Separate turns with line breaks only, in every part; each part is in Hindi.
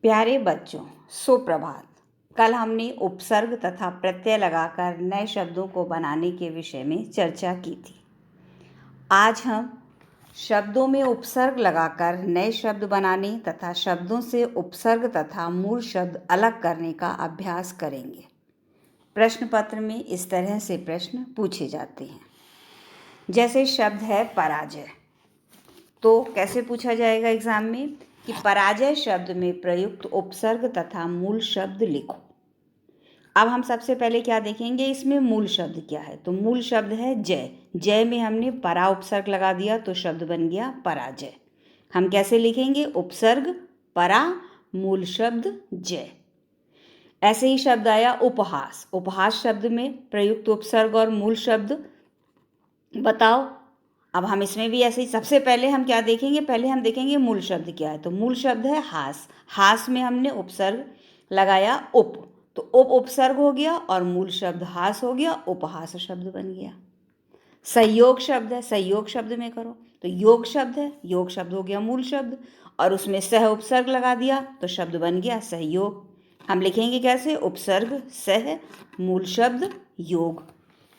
प्यारे बच्चों, सुप्रभात। कल हमने उपसर्ग तथा प्रत्यय लगाकर नए शब्दों को बनाने के विषय में चर्चा की थी। आज हम शब्दों में उपसर्ग लगाकर नए शब्द बनाने तथा शब्दों से उपसर्ग तथा मूल शब्द अलग करने का अभ्यास करेंगे। प्रश्न पत्र में इस तरह से प्रश्न पूछे जाते हैं। जैसे शब्द है पराजय, तो कैसे पूछा जाएगा एग्जाम में कि पराजय शब्द में प्रयुक्त उपसर्ग तथा मूल शब्द लिखो। अब हम सबसे पहले क्या देखेंगे, इसमें मूल शब्द क्या है। तो मूल शब्द है जय। जय में हमने परा उपसर्ग लगा दिया तो शब्द बन गया पराजय। हम कैसे लिखेंगे, उपसर्ग परा मूल शब्द जय। ऐसे ही शब्द आया उपहास। उपहास शब्द में प्रयुक्त उपसर्ग और मूल शब्द बताओ। अब हम इसमें भी ऐसे ही सबसे पहले हम क्या देखेंगे, पहले हम देखेंगे मूल शब्द क्या है। तो मूल शब्द है हास। हास में हमने उपसर्ग लगाया उप, तो उप उपसर्ग हो गया और मूल शब्द हास हो गया, उपहास शब्द बन गया। संयोग शब्द है, संयोग शब्द में करो तो योग शब्द है, योग शब्द हो गया मूल शब्द और उसमें सह उपसर्ग लगा दिया तो शब्द बन गया सहयोग। हम लिखेंगे कैसे, उपसर्ग सह मूल शब्द योग।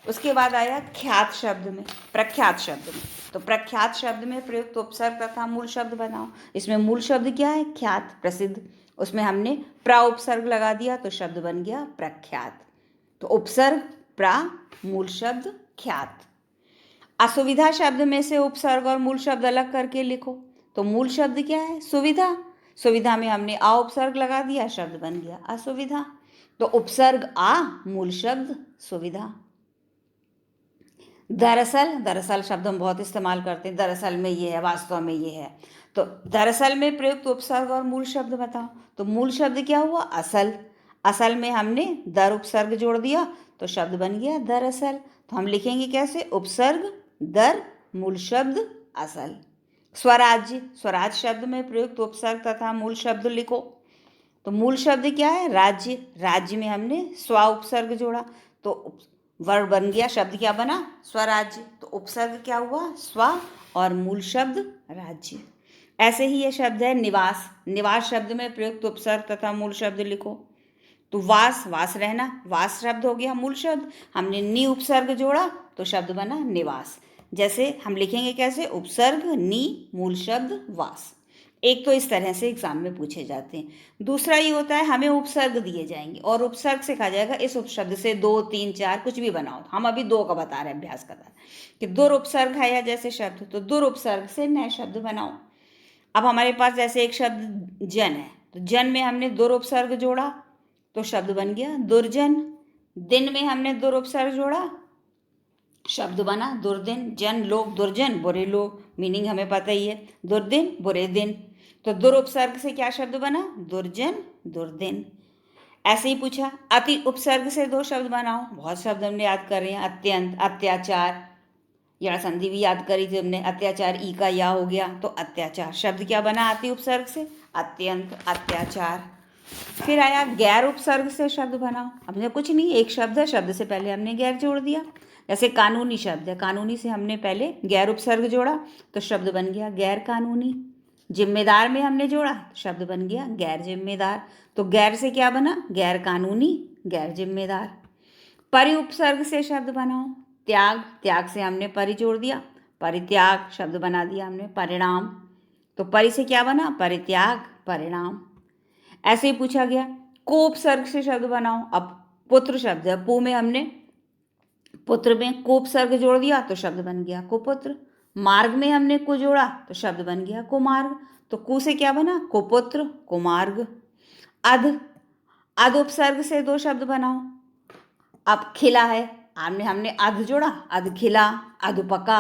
उसके बाद आया ख्यात शब्द में, प्रख्यात शब्द में। तो प्रख्यात शब्द में प्रयुक्त उपसर्ग तथा मूल शब्द बनाओ। इसमें मूल शब्द क्या है, ख्यात प्रसिद्ध, उसमें हमने प्रा उपसर्ग लगा दिया तो शब्द बन गया प्रख्यात। तो उपसर्ग प्रा, मूल शब्द ख्यात। असुविधा शब्द में से उपसर्ग और मूल शब्द अलग करके लिखो। तो मूल शब्द क्या है, सुविधा। सुविधा में हमने आ उपसर्ग लगा दिया, शब्द बन गया असुविधा। तो उपसर्ग आ, मूल शब्द सुविधा। दरअसल, दरअसल शब्द हम बहुत इस्तेमाल करते हैं, दरअसल में ये है, वास्तव में ये है। तो दरअसल में प्रयुक्त उपसर्ग और मूल शब्द बताओ। तो मूल शब्द क्या हुआ, असल। असल में हमने दर उपसर्ग जोड़ दिया तो शब्द बन गया दरअसल। तो हम लिखेंगे कैसे, उपसर्ग दर मूल शब्द असल। स्वराज्य, स्वराज शब्द में प्रयुक्त उपसर्ग तथा मूल शब्द लिखो। तो मूल शब्द क्या है, राज्य। राज्य में हमने स्व उपसर्ग जोड़ा तो वर्ड बन गया, शब्द क्या बना, स्वराज्य। तो उपसर्ग क्या हुआ, स्व और मूल शब्द राज्य। ऐसे ही ये शब्द है निवास। निवास शब्द में प्रयुक्त उपसर्ग तथा मूल शब्द लिखो। तो वास, वास रहना, वास शब्द हो गया मूल शब्द, हमने नी उपसर्ग जोड़ा तो शब्द बना निवास। जैसे हम लिखेंगे कैसे, उपसर्ग नी मूल शब्द वास। एक तो इस तरह से एग्जाम में पूछे जाते हैं। दूसरा ये होता है, हमें उपसर्ग दिए जाएंगे और उपसर्ग से कहा जाएगा इस उपशब्द से 2, 3, 4 कुछ भी बनाओ। हम अभी 2 का बता रहे हैं, अभ्यास का कि दुर उपसर्ग है या जैसे शब्द, तो दुर उपसर्ग से नए शब्द बनाओ। अब हमारे पास जैसे एक शब्द जन है, तो जन में हमने दुर उपसर्ग जोड़ा तो शब्द बन गया दुर्जन। दिन में हमने दुर उपसर्ग जोड़ा, शब्द बना दुर्दिन। जन लोग, दुर्जन बुरे लोग, मीनिंग हमें पता ही है, दुर्दिन बुरे दिन। तो दुर उपसर्ग से क्या शब्द बना, दुर्जन दुर्दिन। ऐसे ही पूछा अति उपसर्ग से 2 शब्द बनाओ। बहुत शब्द हमने याद कर रहे हैं, अत्यंत, अत्याचार, या संधि भी याद करी थी हमने, अत्याचार ई का या हो गया तो अत्याचार। शब्द क्या बना अति उपसर्ग से, अत्यंत अत्याचार। फिर आया गैर उपसर्ग से शब्द बनाओ। हमने कुछ नहीं, एक शब्द है, शब्द से पहले हमने गैर जोड़ दिया। जैसे कानूनी शब्द है, कानूनी से हमने पहले गैर उपसर्ग जोड़ा तो शब्द बन गया गैर कानूनी। जिम्मेदार में हमने जोड़ा तो शब्द बन गया गैर जिम्मेदार। तो गैर से क्या बना, गैर कानूनी गैर जिम्मेदार। परि उपसर्ग से शब्द बनाओ। त्याग, त्याग से हमने परि जोड़ दिया, परित्याग शब्द बना दिया हमने परिणाम। तो परि से क्या बना, परित्याग परिणाम। ऐसे ही पूछा गया को उपसर्ग से शब्द बनाओ। अब पुत्र शब्द है, पु में हमने पुत्र में को उपसर्ग जोड़ दिया तो शब्द बन गया कुपुत्र। मार्ग में हमने को जोड़ा तो शब्द बन गया कुमार्ग। तो कु से क्या बना, कुपुत्र कुमार्ग। अध, अध उपसर्ग से 2 शब्द बनाओ। अब खिला है, हमने अध जोड़ा, अध खिला अध पका,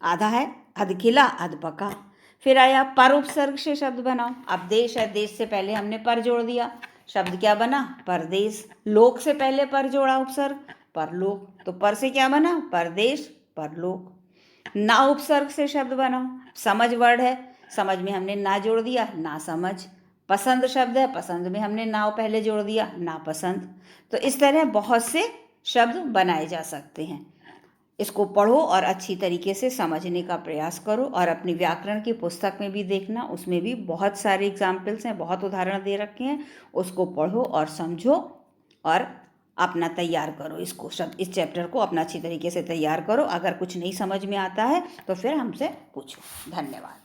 आधा है अध खिला अध पका। फिर आया पर उपसर्ग से शब्द बनाओ। अब देश है, देश से पहले हमने पर जोड़ दिया, शब्द क्या बना परदेश। लोक से पहले पर जोड़ा उपसर्ग, परलोक, तो पर से क्या बना परदेश परलोक। ना उपसर्ग से शब्द बनाओ। समझ वर्ड है, समझ में हमने ना जोड़ दिया ना समझ। पसंद शब्द है, पसंद में हमने नाव पहले जोड़ दिया ना पसंद। तो इस तरह बहुत से शब्द बनाए जा सकते हैं। इसको पढ़ो और अच्छी तरीके से समझने का प्रयास करो। और अपनी व्याकरण की पुस्तक में भी देखना, उसमें भी बहुत सारे एग्जाम्पल्स हैं, बहुत उदाहरण दे रखे हैं। उसको पढ़ो और समझो और अपना तैयार करो, इसको इस चैप्टर को अपना अच्छी तरीके से तैयार करो। अगर कुछ नहीं समझ में आता है तो फिर हमसे पूछो। धन्यवाद।